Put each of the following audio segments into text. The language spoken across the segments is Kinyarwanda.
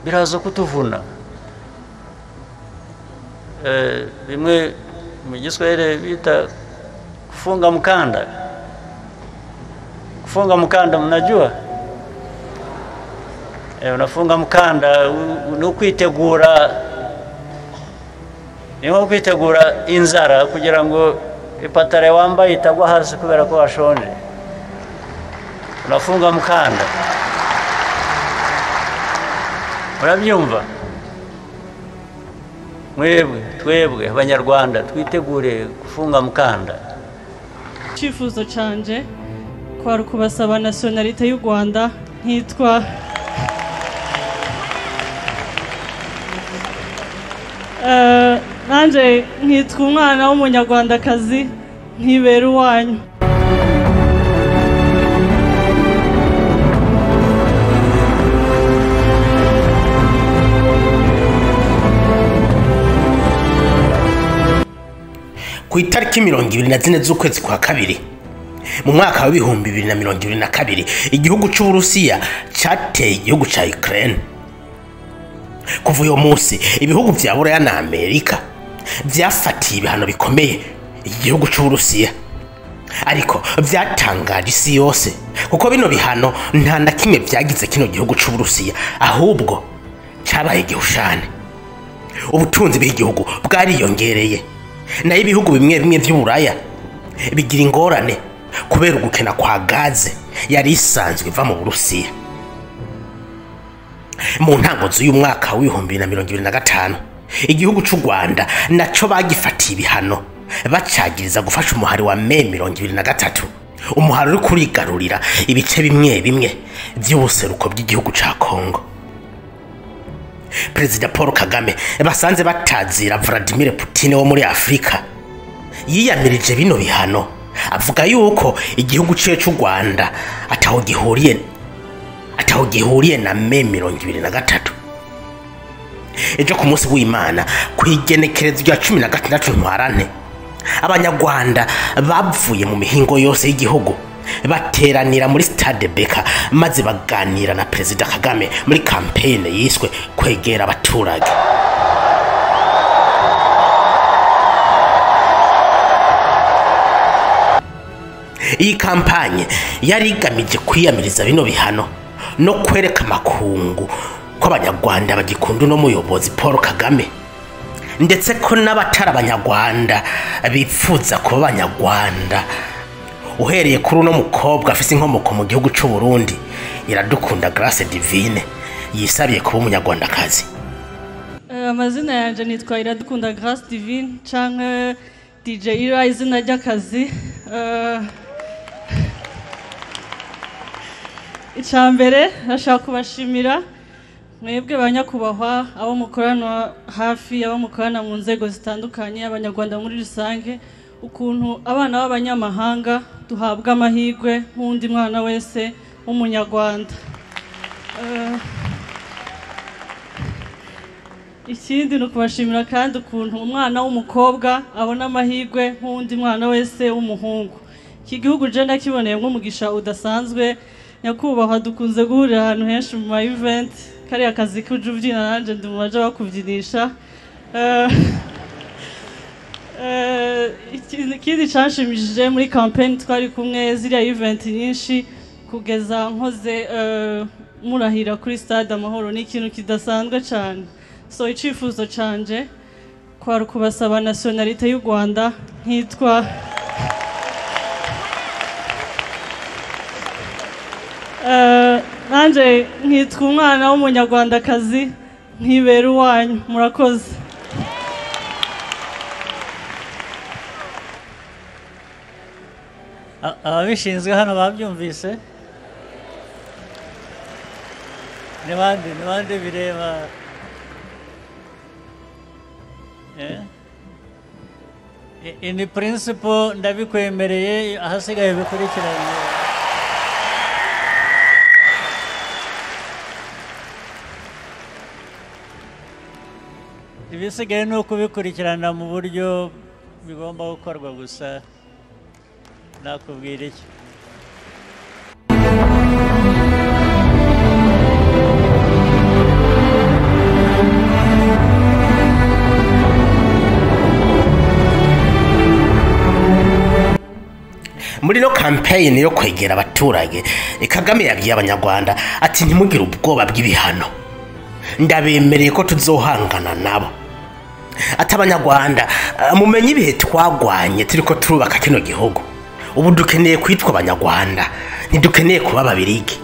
biraza kutuvuna. Bimwe mu Giswahili bita kufunga mkanda. Kufunga mkanda mnajua? Unafunga mkanda ni ukwitegura, ni nko kwitegura inzara kugira ngo ipatare wambaye itagwa hasi kubera ko washonje. Unafunga mkanda. Murabyumva? Twebwe abanyarwanda twitegure kufunga mkanda. Icyifuzo canje kwari kubasaba nationalite y'u Rwanda nkitwa nanje nkitwa umwana w'umunyarwandakazi nkibera uwanyu. Ku itariki 24 z'ukwezi kwa kabiri mu mwaka wa 2022 igihugu cy'u Burusiya cyateye igihugu cya Ukraine. Kuva uyo munsi ibihugu vya Buraya na Amerika vyafatiye ibihano bikomeye igihugu cy'u Burusiya, ariko vyatangaje isi yose kuko bino bihano nta na kimwe vyagize kino gihugu cy'u Burusiya, ahubwo cyabaye igihushane. Ubutunzi bw'igihugu bwariyongereye, nayo ibihugu bimwe bimwe vy'Uburaya bigira ingorane kubera ugukena kwa gaze yari isanzwe iva mu Burusiya. Mu ntango z'uyu mwaka wa 2025 igihugu cy'u Rwanda naco bagifatiye ibihano bacagiriza gufasha umuhari wa Mai 2023, umuhari uri kurigarurira ibice bimwe bimwe by'ubuseruko bw'igihugu ca Kongo. Perezida Paul Kagame basanze batazira Vladimir Putin wo muri Afrika yiyamirije bino bihano, avuga yuko igihugu cy'u Rwanda ataho gihuriye na Mai 2023. Ejo ku munsi w'Imana kwigenekerezo rya 16 Ntwarante abanyarwanda bavuye mu mihingo yose y'igihugu bateranira muri Stade Beka maze baganira na Perezida Kagame muri campaign yiswe kwegera abaturage. Iyi kampanye yari igamije kwiyamiriza bino bihano no kwereka makungu ko abanyarwanda bagikunda no muyobozi Paul Kagame, ndetse ko n'abatari abanyarwanda bipfuza kuba abanyarwanda. Uhereye kuri uno mukobwa afise inkomoko mu gihugu cy'u Burundi, Iradukunda Grace Divine yisabiye kuba umunyarwandakazi. Amazina yanje nitwa Iradukunda Grace Divine canke DJ Ira, izina ry'akazi. Icambere nashaka kubashimira mwebwe banyakubahwa abo mukorana hafi, abo mukorana mu nzego zitandukanye, abanyarwanda muri rusange, ukuntu abana b'abanyamahanga duhabwa amahirwe nk'undi mwana wese w'umunyarwanda. Ikindi ni ukubashimira kandi ukuntu umwana w'umukobwa abona amahirwe nk'undi mwana wese w'umuhungu. Iki gihugu je ndakiboneye nk'umugisha udasanzwe. Nyakubahwa dukunze guhurira ahantu henshi mu event, kari akazi k'ujubyina nanje ndi mu baje bakuvyinisha. Ikindi canshimishije muri campaign twari kumwe ziriya event nyinshi kugeza nkoze murahira kuri Stade Amahoro, ni ikintu kidasanzwe cyane. So icifuzo canje kwari kubasaba nationalite y'u Rwanda nkitwa nanje nkitwa umwana w'umunyarwandakazi nkibera uwanyu. Murakoze. Ababishinzwe hano babyumvise? Ni bande bireba? In principle ndabikwemereye, ahasigaye bikurikiranye. Ibisigaye ni ukubikurikirana mu buryo bigomba gukorwa gusa. Nakubwira iki? muri no campaign yo kwegera abaturage Kagame yabwiye abanyarwanda ati ntimugire ubwoba bw'ibihano ndabemereye ko tuzohangana nabo ati abanyarwanda mumenye ibihe twagwanye turiko turubaka kino gihugu ubu dukeneye kwitwa abanyarwanda ntidukeneye kuba ababirigi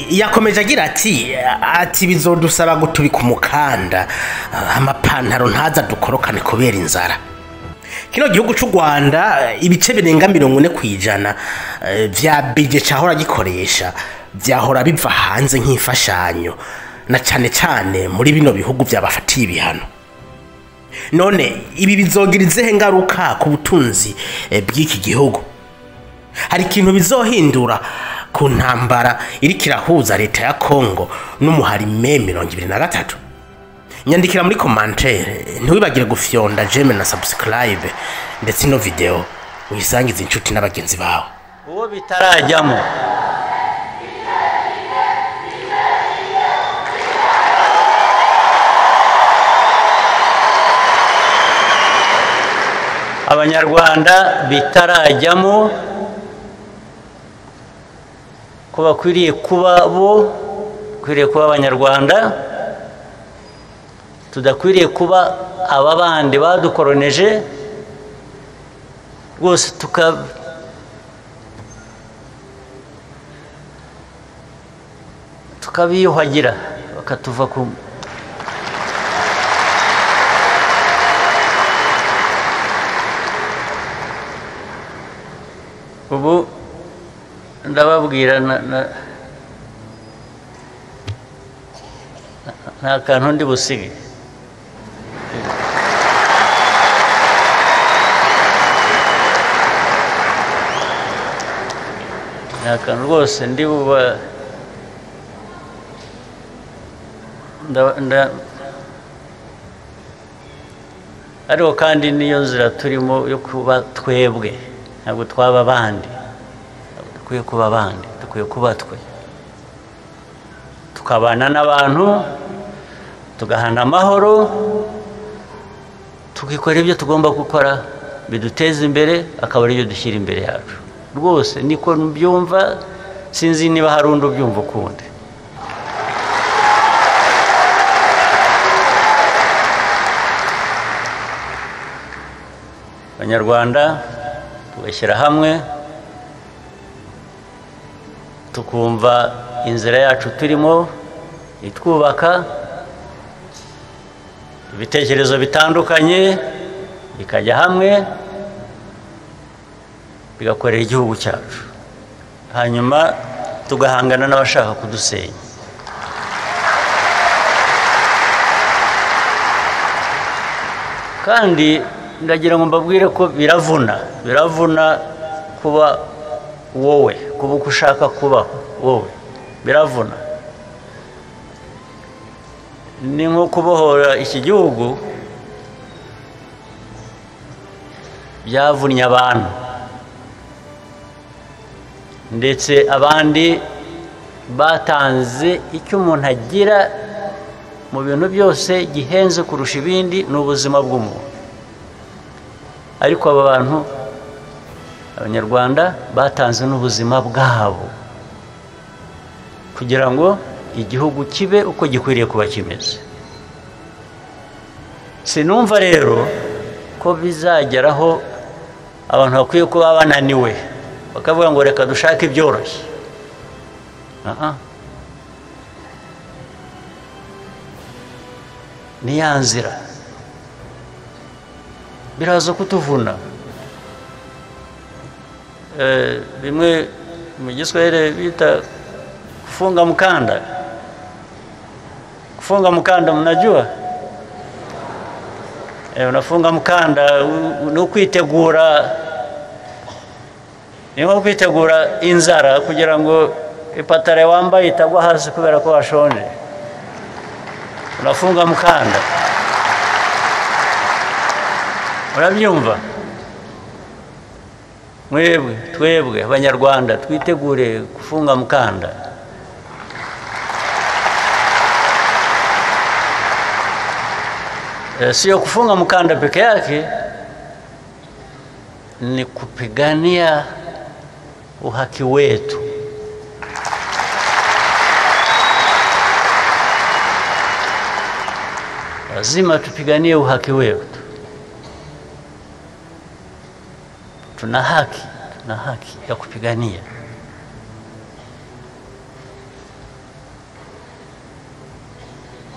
yakomeje agira ati bizodusaba gutubika umukanda amapantaro ntaza dukorokane kubera inzara kino gihugu cy'u Rwanda ibice birenga 40% vya budget cyahora gikoresha byahora biva hanze nk'imfashanyo na cyane cyane muri bino bihugu byabafatiye ibihano none ibi bizogirize ngaruka ku butunzi bw'iki gihugu hari ikintu bizohindura ku ntambara iri kirahuza leta ya Kongo n'umuhari Me 23 nyandikira muri commentaire ntiwibagire gufyonda jeme na subscribe ndetse no video uyisangiza inshuti n'abagenzi bawe uwo bitarajyamo abanyarwanda bitarajyamo ko bakwiriye kuba abanyarwanda tudakwiriye kuba aba bandi badukoroneje rwose tukabiyuhagira bakatuva ku ubu ndababwira nta kantu ndi busige nta kantu rwose ndi buba ariko kandi niyo nzira turimo yo kuba twebwe ntabwo twaba abandi dukwiye kuba abandi dukwiye kuba twe tukabana n'abantu tugahana amahoro tukikora ibyo tugomba gukora biduteza imbere akaba ari byo dushyira imbere yacu rwose niko mbyumva sinzi niba hari undi ubyumva ukundi abanyarwanda tugashyira hamwe tukumva inzira yacu turimo itwubaka ibitekerezo bitandukanye bikajya hamwe bigakorera igihugu cyacu hanyuma tugahangana n'abashaka kudusenya kandi ndagira ngo mbabwire ko biravuna kuba wowe kuba uko ushaka kubaho wowe biravuna ni nko kubohora iki gihugu byavunnye abantu ndetse abandi batanze icyo umuntu agira mu bintu byose gihenze kurusha ibindi ni ubuzima bw'umuntu ariko aba bantu abanyarwanda batanze n'ubuzima bwabo kugira ngo igihugu kibe uko gikwiriye kuba kimeze sinumva rero ko bizageraho abantu bakwiye kuba bananiwe bakavuga ngo reka dushake ibyoroshye ni ya nzira biraza kutuvuna bimwe mu giswahili bita kufunga mkanda mnajua unafunga mkanda ni ukwitegura inzara kugira ngo ipatare wambaye itagwa hasi kubera ko washonje unafunga mkanda urabyumva twebwe abanyarwanda twitegure kufunga mkanda sio kufunga mkanda peke yake ni kupigania uhaki wetu. Lazima tupiganie uhaki wetu. Tuna haki ya kupigania.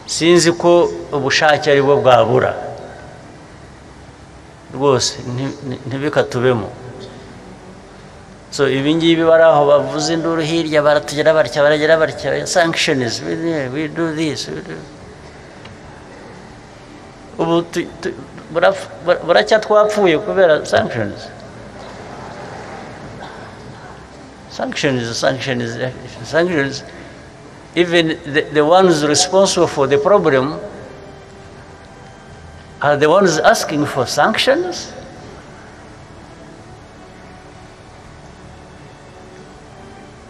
Sinzi ko ubushake ari bwo bwabura rwose ntibikatubemo. So ibingibi baraho bavuze induru hirya baratugera barya baragera barya sanctions, we do this, ubu buracya twapfuye kubera sanctions. Even the ones responsible for the problem are the ones asking for sanctions.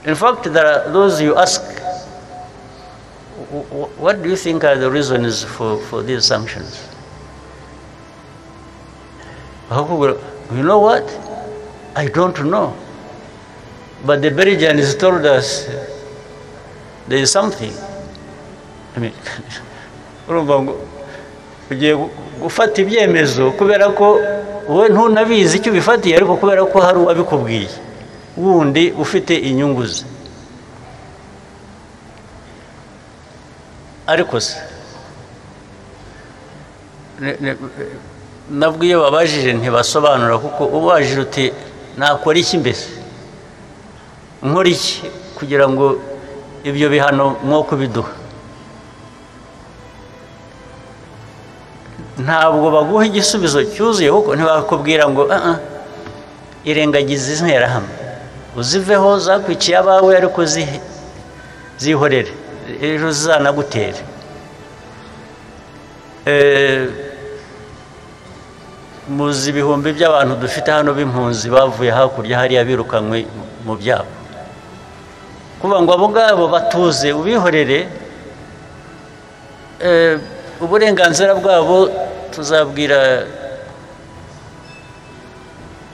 In fact, there are those you ask, what do you think are the reasons for these sanctions? You know what? I don't know. But the Belgians told us there is something. I mean, ugiye gufata ibyemezo kubera ko wowe ntunabizi icyo bifatiye, ariko kubera ko hari uwabikubwiye wundi ufite inyungu ze. Ariko se nabwo iyo babajije ntibasobanura, kuko ubajije uti nakora iki mbese, nkora iki kugira ngo ibyo bihano mwo kubiduha. Ntabwo baguha igisubizo cyuzuye, kuko ntibakubwira ngo irengagize interahamwe uziveho zakwiciye abawe, ariko zihorere ejo zizanagutere. Muzi ibihumbi by'abantu dufite hano b'impunzi bavuye hakurya hariya birukanywe mu byabo, kuvuga ngo abo ngabo batuze ubihorere. Uburenganzira bwabo tuzabwira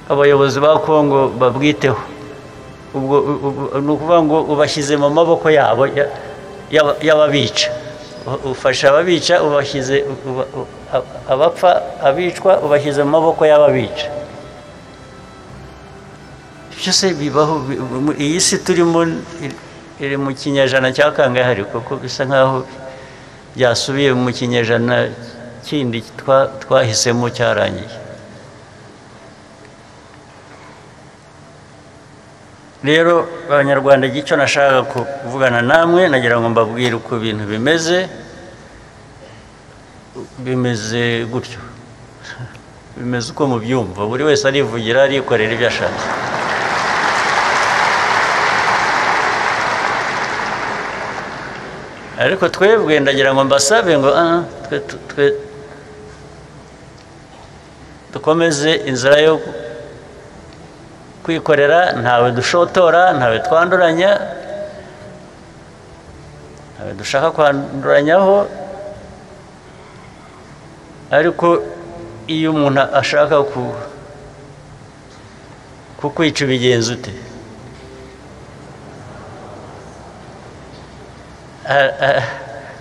abayobozi ba Kongo babwiteho. Ubwo ni ukuvuga ngo ubashyize mu maboko yabo y'ababica. Ufasha ababica, ubashyize abapfa abicwa ubashyize mu maboko y'ababica. Byose bibaho. Iyi si turimo iri mu kinyejana cya kangahe, ariko kuko bisa nkaho byasubiye mu kinyejana kindi twahisemo cyarangiye. Rero abanyarwanda, icyo nashaka kuvugana namwe, nagira ngo mbabwire uko ibintu bimeze gutyo. Bimeze uko mubyumva, buri wese arivugira arikorera ibyo ashaka. Ariko twebwe ndagira ngo mbasabe ngo twe dukomeze inzira yo kwikorera, ntawe dushotora, ntawe twanduranya, ntawe dushaka kwanduranyaho. Ariko iyo umuntu ashaka kukwica ubigenza ute?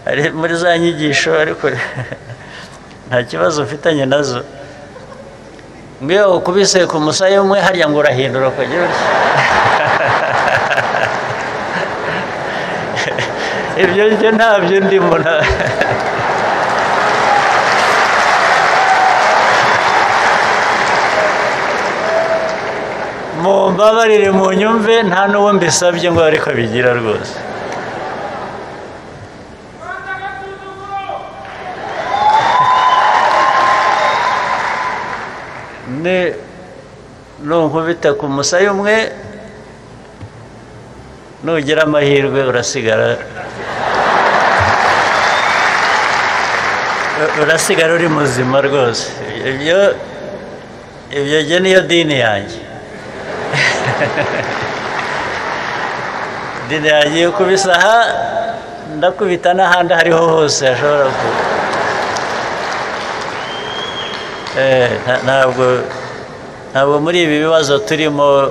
Ari muri za nyigisho, ariko nta kibazo ufitanye nazo. Ngiyo ukubise ku musaya umwe harya ngo urahindura ukagira utya. Ibyo njye ntabyo ndimo. Mumbabarire munyumve, nta n'uwo mbisabye ngo ariko bigira rwose. Nunkubita ku musaya umwe, nugira amahirwe urasigara uri muzima rwose. Ibyo jye niyo dini yanjye. Dini yanjye yo kubisa aha, ndakubita n'ahandi hariho hose hashobora kuba. Ntabwo muri ibi bibazo turimo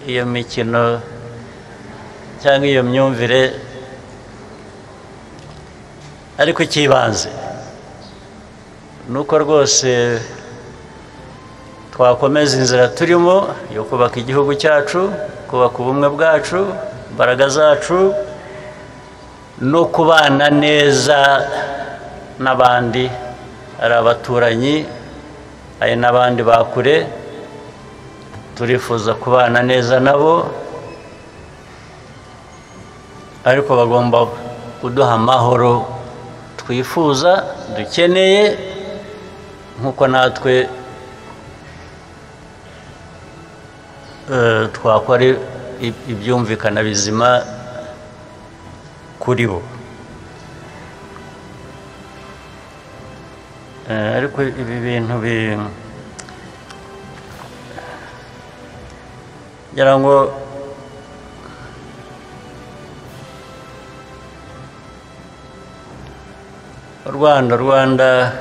iyo mikino cyangwa iyo myumvire, ariko ikibanze nuko rwose twakomeza inzira turimo yo kubaka igihugu cyacu, kubaka ubumwe bwacu, imbaraga zacu, no kubana neza n'abandi, ari abaturanyi, ari n'abandi bakure. Turifuza kubana neza nabo, ariko bagomba kuduha amahoro twifuza, dukeneye, nk'uko natwe twakora ibyumvikana bizima kuri bo. Ariko ibi bintu ngira ngo Rwanda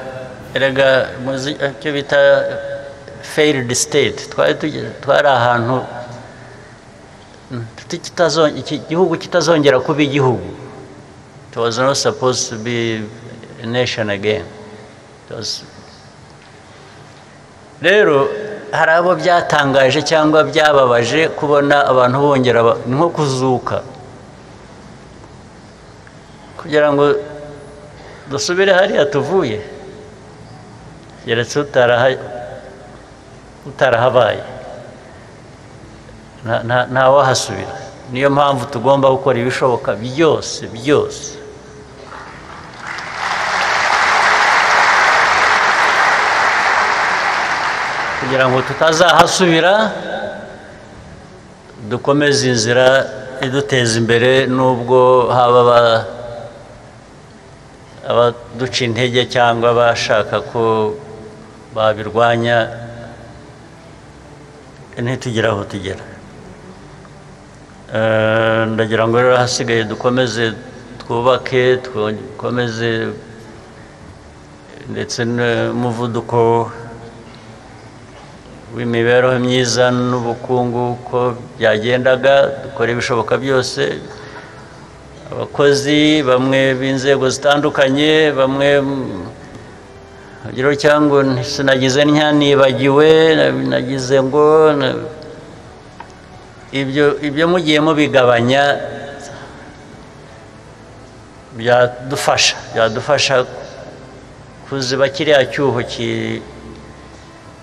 erega icyo bita failed state, twari ahantu igihugu kitazongera kuba igihugu. It was not supposed to be a nation again. Rero hari abo byatangaje cyangwa byababaje kubona abantu bongera nko kuzuka, kugira ngo dusubire hariya tuvuye, yeretse utarahabaye nta wahasubira. Niyo mpamvu tugomba gukora ibishoboka byose kugira ngo tutazahasubira, dukomeze inzira iduteza imbere, nubwo haba abaduca intege cyangwa bashaka ko babirwanya, ntitugire aho tugera. Ndagira ngo rero hasigaye dukomeze twubake, dukomeze, ndetse n'umuvuduko w'imibereho myiza n'ubukungu uko byagendaga, dukora ibishoboka byose. Abakozi bamwe b'inzego zitandukanye, bamwe urugero cyangwa sinagize nibagiwe, nagize ngo ibyo mugiye mubigabanya byadufasha kuziba kiriya cyuho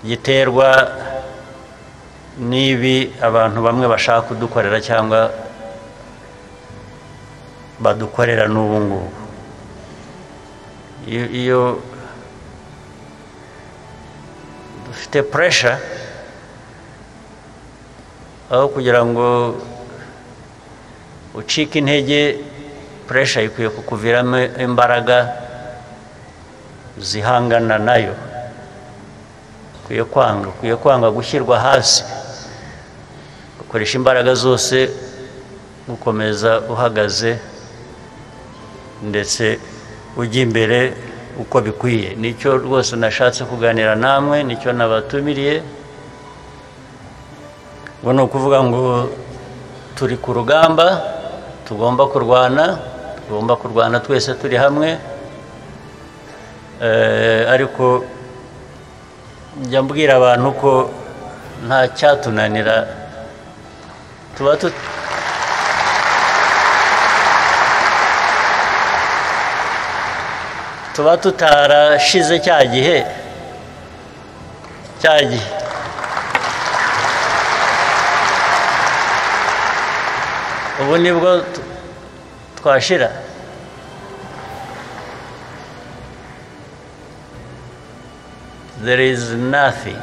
giterwa n'ibi abantu bamwe bashaka kudukorera cyangwa badukorera n'ubu ngubu. Iyo dufite pressure, aho kugira ngo ucike intege, pressure ikwiye kukuviramo imbaraga zihangana nayo. Ukwiye kwanga gushyirwa hasi, ukoresha imbaraga zose gukomeza uhagaze, ndetse ujya imbere uko bikwiye. Nicyo rwose nashatse kuganira namwe, nicyo nabatumiriye. Ngo ni ukuvuga ngo turi ku rugamba, tugomba kurwana twese turi hamwe. Ariko njya mbwira abantu ko nta cyatunanira, tuba tutarashize cya gihe ubu nibwo twashira. There is nothing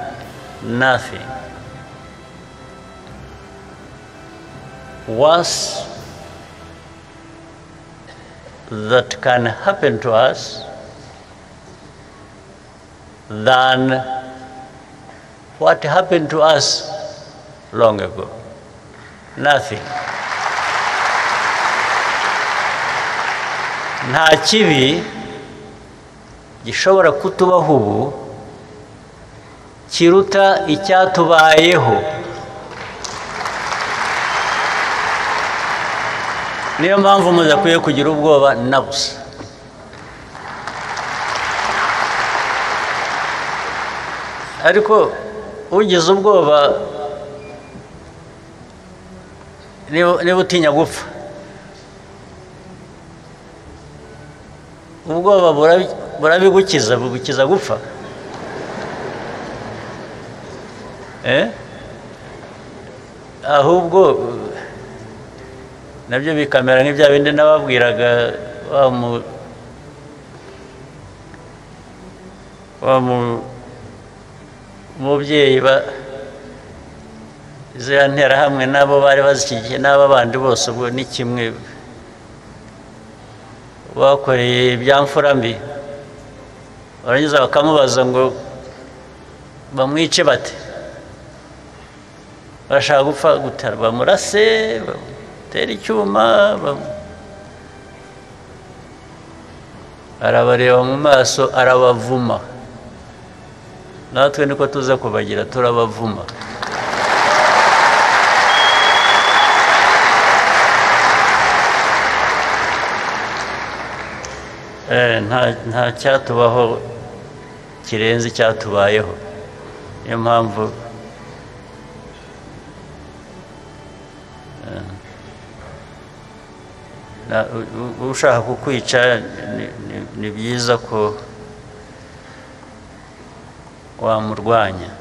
worse that can happen to us than what happened to us long ago. Nothing. Nta kibi gishobora kutubaho ubu kiruta icyatubayeho niyo mpamvu mudakwiye kugira ubwoba na busa. Ariko ugize ubwoba niba utinya gupfa, ubwoba burabigukiza, bugukiza gupfa. Ahubwo nabyo bikamera nk'ibya bindi nababwiraga wa mubyeyi ziriya nterahamwe nabo bari bazishyigikiye n'aba bandi bose ubwo ni kimwe, bakoreye ibyamfura mbi barangiza bakamubaza ngo bamwice bate, barashaka gupfa gutara, bamurase, bamutera icyuma, arabareba mu maso arabavuma. Natwe niko tuza kubagira, turabavuma. Nta cyatubaho kirenze icyatubayeho. Niyo mpamvu ushaka kukwica ni byiza ko wamurwanya.